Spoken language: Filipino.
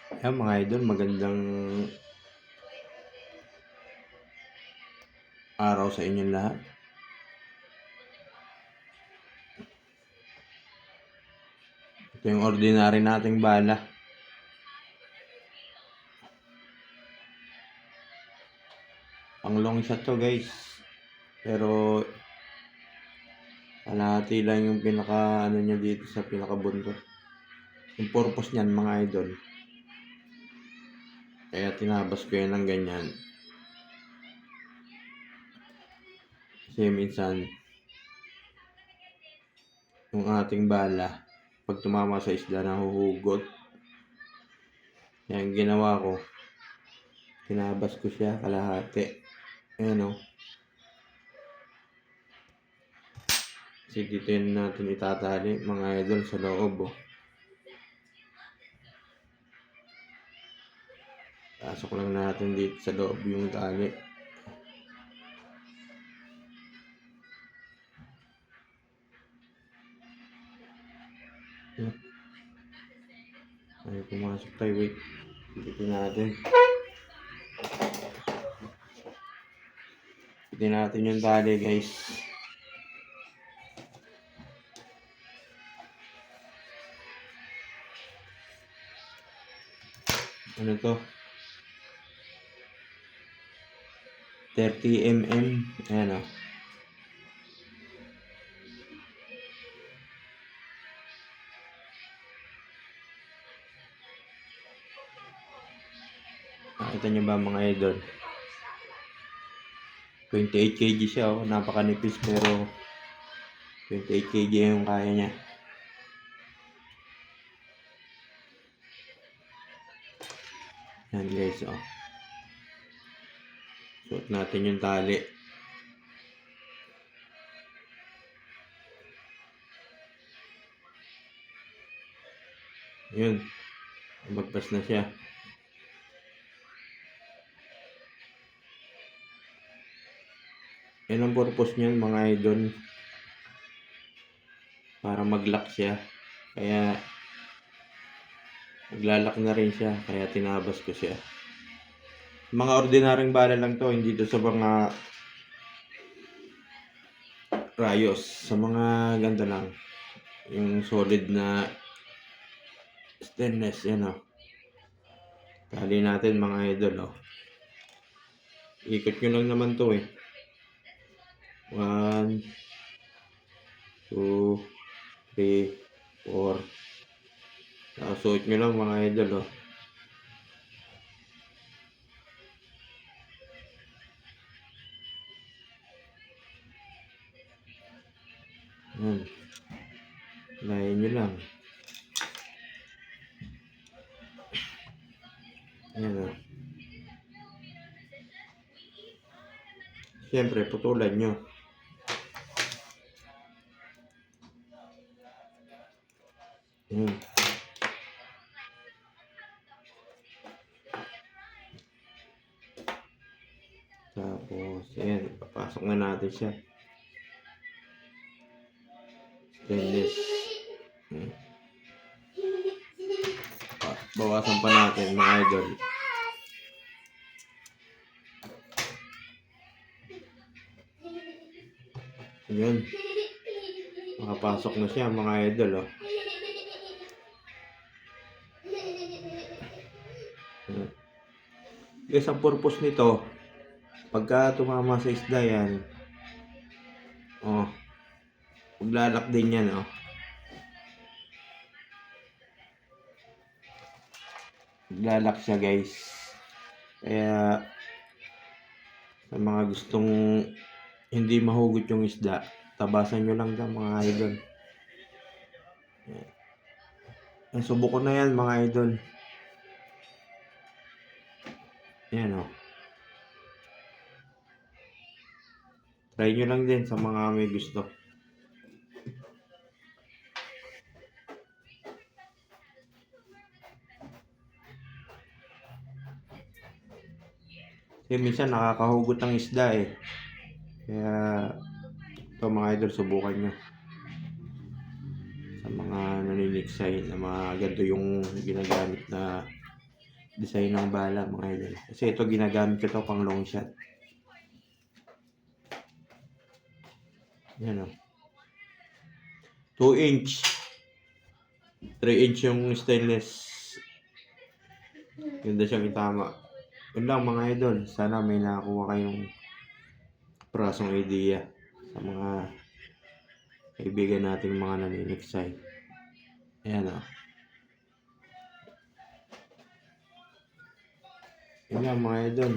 Ayan mga idol, magandang araw sa inyong lahat. Ito yung ordinary nating bala. Pang long shot to guys. Pero kalahati lang yung pinaka niya dito sa pinakabuntot. Yung purpose niyan mga idol. Kaya tinabas ko yan ng ganyan. Kasi minsan yung ating bala pag tumama sa isda nahuhugot. Kaya yung ginawa ko, tinabas ko siya kalahati. Ayan o. Kasi dito yun natin itatali mga idol sa loob o. Pasok lang natin dito sa loob yung tali. Ay, pumasok tayo. Wait. Pitin natin. Pitin natin yung tali guys. Ano to? 30 mm. Ayan o. Nakita nyo ba mga idol? 28 kg siya o. Napakanipis pero 28 kg yung kaya niya. Ayan guys o. Suot natin yung tali. Yun. Magpas na siya. Yan ang purpose niyan mga idol. Para mag-lock siya. Kaya maglalak na rin siya. Kaya tinabas ko siya. Mga ordinaryong bala lang to. Hindi to sa mga rayos. Sa mga ganda lang. Yung solid na stainless. Yan o. Tali natin mga idol o. Ikot nyo lang naman to eh. 1, 2, 3, 4. Suot nyo lang mga idol oh. Layan nyo lang. Ayan oh. Siyempre putulan nyo. Tapos, ayan, papasok na natin siya. Stainless. Bawasan pa natin mga idol. Ayan. Makapasok na siya mga idol oh. Guys, ang purpose nito, pagka tumama sa isda yan, oh, maglalak din yan oh. Maglalak siya guys. Kaya sa mga gustong hindi mahugot yung isda, tabasan nyo lang dyan mga idol. Subok ko na yan mga idol. Yan o. Try nyo lang din sa mga may gusto. Kasi minsan nakakahugot ang isda eh. Kaya ito mga idol, subukan nyo. Sa mga naniniksay na mga ganito yung ginagamit na design ng bala mga idol. Kasi ito ginagamit ko to pang long shot. Yan o. 2 inch. 3 inch yung stainless. Ganda siyang itama. Yun lang mga idol. Sana may nakakuha kayong prasong idea sa mga kaibigan nating mga naniniksay. Ayan o. Yun lang mga idol.